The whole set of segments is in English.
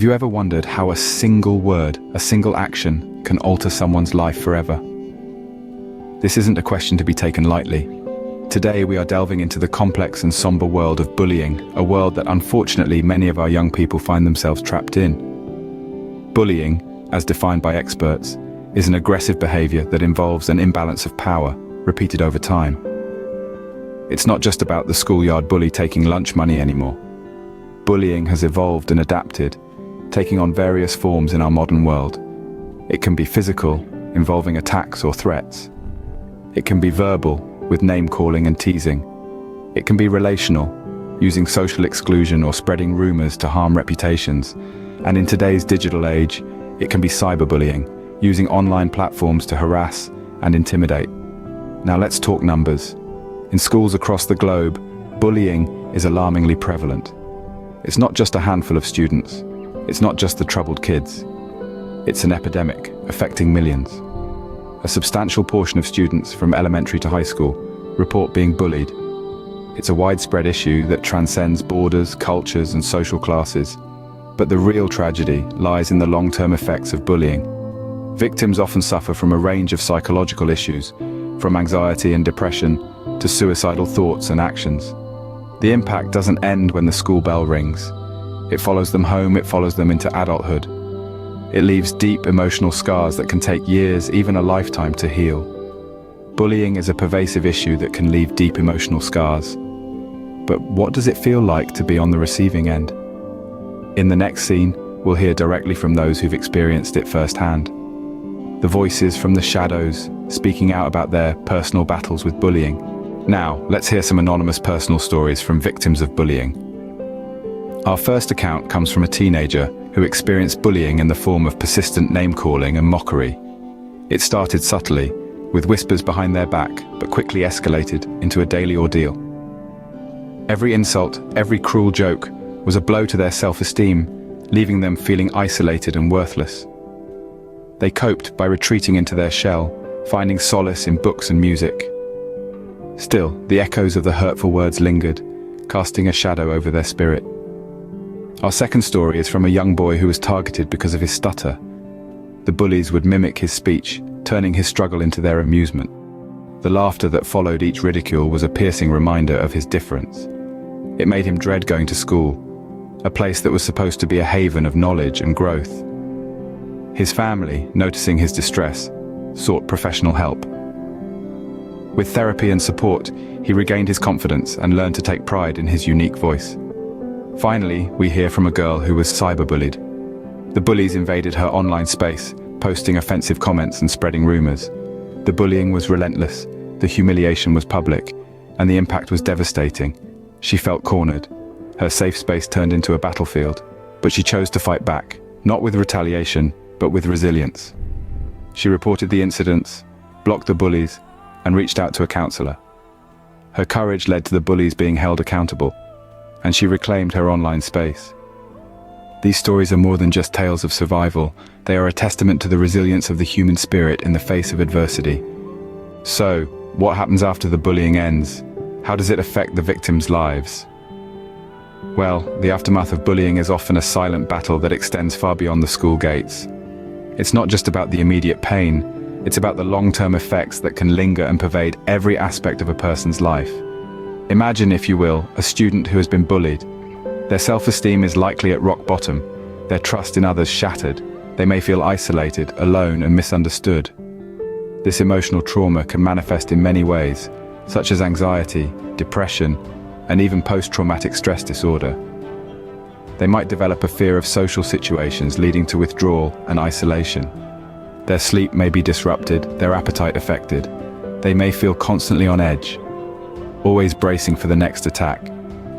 Have you ever wondered how a single word, a single action, can alter someone's life forever? This isn't a question to be taken lightly. Today we are delving into the complex and somber world of bullying, a world that unfortunately many of our young people find themselves trapped in. Bullying, as defined by experts, is an aggressive behavior that involves an imbalance of power, repeated over time. It's not just about the schoolyard bully taking lunch money anymore. Bullying has evolved and adapted, taking on various forms in our modern world. It can be physical, involving attacks or threats. It can be verbal, with name-calling and teasing. It can be relational, using social exclusion or spreading rumors to harm reputations. And in today's digital age, it can be cyberbullying, using online platforms to harass and intimidate. Now let's talk numbers. In schools across the globe, bullying is alarmingly prevalent. It's not just a handful of students. It's not just the troubled kids. It's an epidemic affecting millions. A substantial portion of students from elementary to high school report being bullied. It's a widespread issue that transcends borders, cultures, and social classes. But the real tragedy lies in the long-term effects of bullying. Victims often suffer from a range of psychological issues, from anxiety and depression to suicidal thoughts and actions. The impact doesn't end when the school bell rings. It follows them home, it follows them into adulthood. It leaves deep emotional scars that can take years, even a lifetime, to heal. Bullying is a pervasive issue that can leave deep emotional scars. But what does it feel like to be on the receiving end? In the next scene, we'll hear directly from those who've experienced it firsthand. The voices from the shadows, speaking out about their personal battles with bullying. Now, let's hear some anonymous personal stories from victims of bullying. Our first account comes from a teenager who experienced bullying in the form of persistent name-calling and mockery. It started subtly, with whispers behind their back, but quickly escalated into a daily ordeal. Every insult, every cruel joke, was a blow to their self-esteem, leaving them feeling isolated and worthless. They coped by retreating into their shell, finding solace in books and music. Still, the echoes of the hurtful words lingered, casting a shadow over their spirit. Our second story is from a young boy who was targeted because of his stutter. The bullies would mimic his speech, turning his struggle into their amusement. The laughter that followed each ridicule was a piercing reminder of his difference. It made him dread going to school, a place that was supposed to be a haven of knowledge and growth. His family, noticing his distress, sought professional help. With therapy and support, he regained his confidence and learned to take pride in his unique voice. Finally, we hear from a girl who was cyberbullied. The bullies invaded her online space, posting offensive comments and spreading rumors. The bullying was relentless, the humiliation was public, and the impact was devastating. She felt cornered. Her safe space turned into a battlefield, but she chose to fight back, not with retaliation, but with resilience. She reported the incidents, blocked the bullies, and reached out to a counselor. Her courage led to the bullies being held accountable, and she reclaimed her online space. These stories are more than just tales of survival. They are a testament to the resilience of the human spirit in the face of adversity. So, what happens after the bullying ends? How does it affect the victims' lives? Well, the aftermath of bullying is often a silent battle that extends far beyond the school gates. It's not just about the immediate pain, it's about the long-term effects that can linger and pervade every aspect of a person's life. Imagine, if you will, a student who has been bullied. Their self-esteem is likely at rock bottom, their trust in others shattered. They may feel isolated, alone, and misunderstood. This emotional trauma can manifest in many ways, such as anxiety, depression, and even post-traumatic stress disorder. They might develop a fear of social situations, leading to withdrawal and isolation. Their sleep may be disrupted, their appetite affected. They may feel constantly on edge, always bracing for the next attack,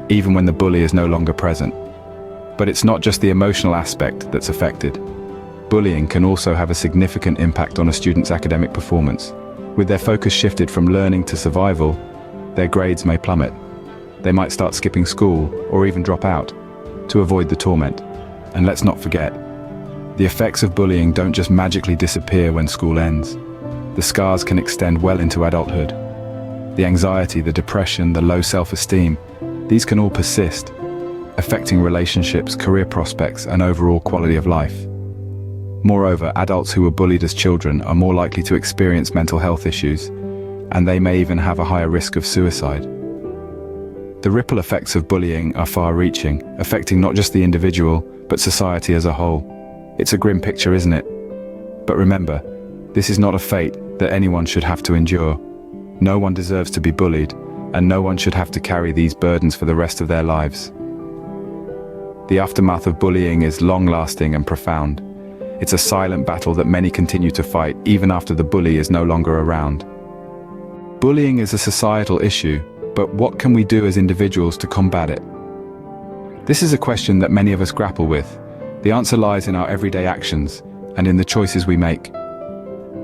even when the bully is no longer present. But it's not just the emotional aspect that's affected. Bullying can also have a significant impact on a student's academic performance. With their focus shifted from learning to survival, their grades may plummet. They might start skipping school or even drop out to avoid the torment. And let's not forget, the effects of bullying don't just magically disappear when school ends. The scars can extend well into adulthood. The anxiety, the depression, the low self-esteem, these can all persist. affecting relationships, career prospects, and overall quality of life. Moreover, adults who were bullied as children are more likely to experience mental health issues, and they may even have a higher risk of suicide. The ripple effects of bullying are far-reaching, affecting not just the individual, but society as a whole. It's a grim picture, isn't it? But remember, this is not a fate that anyone should have to endure. No one deserves to be bullied, and no one should have to carry these burdens for the rest of their lives. The aftermath of bullying is long-lasting and profound. It's a silent battle that many continue to fight even after the bully is no longer around. Bullying is a societal issue, but what can we do as individuals to combat it? This is a question that many of us grapple with. The answer lies in our everyday actions and in the choices we make.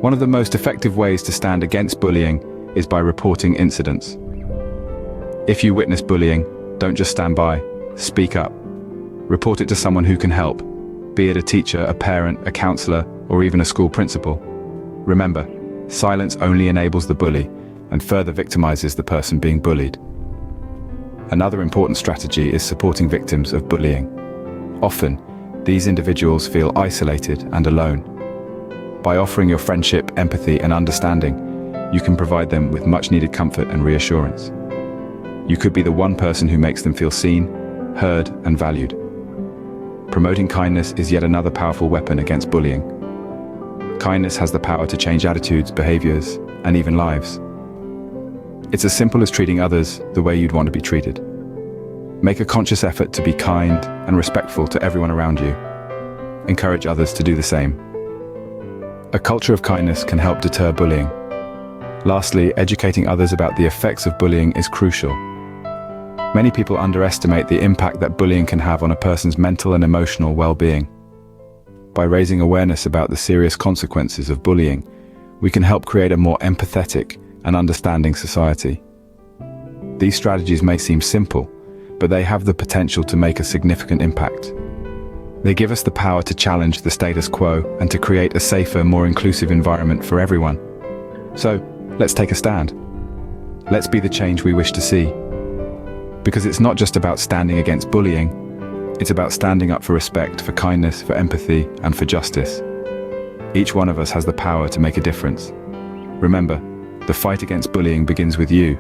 One of the most effective ways to stand against bullying is by reporting incidents. If you witness bullying, don't just stand by. Speak up. Report it to someone who can help, be it a teacher, a parent, a counselor, or even a school principal. Remember, silence only enables the bully and further victimizes the person being bullied. Another important strategy is supporting victims of bullying. Often, these individuals feel isolated and alone. By offering your friendship, empathy, and understanding, you can provide them with much-needed comfort and reassurance. You could be the one person who makes them feel seen, heard, and valued. Promoting kindness is yet another powerful weapon against bullying. Kindness has the power to change attitudes, behaviors, and even lives. It's as simple as treating others the way you'd want to be treated. Make a conscious effort to be kind and respectful to everyone around you. Encourage others to do the same. A culture of kindness can help deter bullying. Lastly, educating others about the effects of bullying is crucial. Many people underestimate the impact that bullying can have on a person's mental and emotional well-being. By raising awareness about the serious consequences of bullying, we can help create a more empathetic and understanding society. These strategies may seem simple, but they have the potential to make a significant impact. They give us the power to challenge the status quo and to create a safer, more inclusive environment for everyone. So, let's take a stand. Let's be the change we wish to see. Because it's not just about standing against bullying, it's about standing up for respect, for kindness, for empathy, and for justice. Each one of us has the power to make a difference. Remember, the fight against bullying begins with you.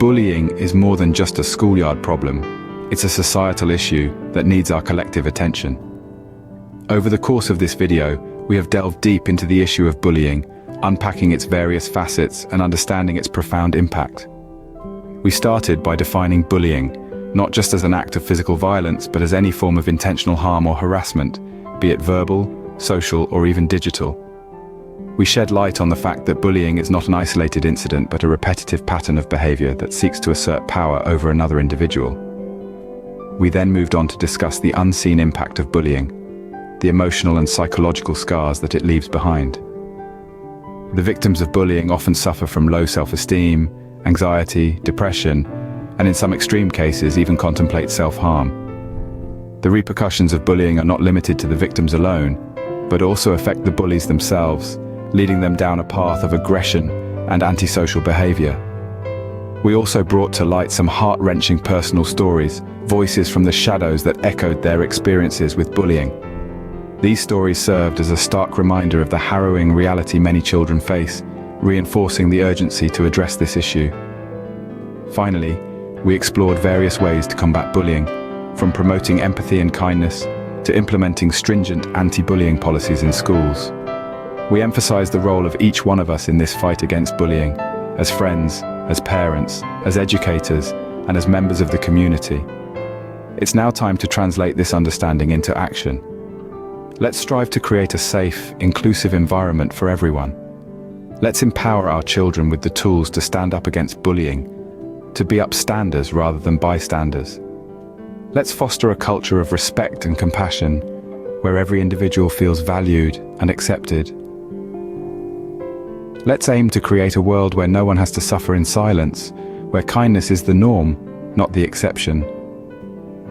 Bullying is more than just a schoolyard problem. It's a societal issue that needs our collective attention. Over the course of this video, we have delved deep into the issue of bullying, unpacking its various facets and understanding its profound impact. We started by defining bullying, not just as an act of physical violence, but as any form of intentional harm or harassment, be it verbal, social, or even digital. We shed light on the fact that bullying is not an isolated incident, but a repetitive pattern of behavior that seeks to assert power over another individual. We then moved on to discuss the unseen impact of bullying, the emotional and psychological scars that it leaves behind. The victims of bullying often suffer from low self-esteem, anxiety, depression, and in some extreme cases even contemplate self-harm. The repercussions of bullying are not limited to the victims alone, but also affect the bullies themselves, leading them down a path of aggression and antisocial behavior. We also brought to light some heart-wrenching personal stories, voices from the shadows that echoed their experiences with bullying. These stories served as a stark reminder of the harrowing reality many children face, reinforcing the urgency to address this issue. Finally, we explored various ways to combat bullying, from promoting empathy and kindness to implementing stringent anti-bullying policies in schools. We emphasized the role of each one of us in this fight against bullying, as friends, as parents, as educators, and as members of the community. It's now time to translate this understanding into action. Let's strive to create a safe, inclusive environment for everyone. Let's empower our children with the tools to stand up against bullying, to be upstanders rather than bystanders. Let's foster a culture of respect and compassion, where every individual feels valued and accepted. Let's aim to create a world where no one has to suffer in silence, where kindness is the norm, not the exception.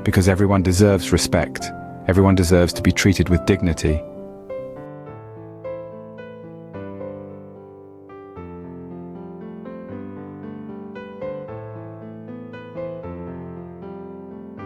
Because everyone deserves respect, everyone deserves to be treated with dignity,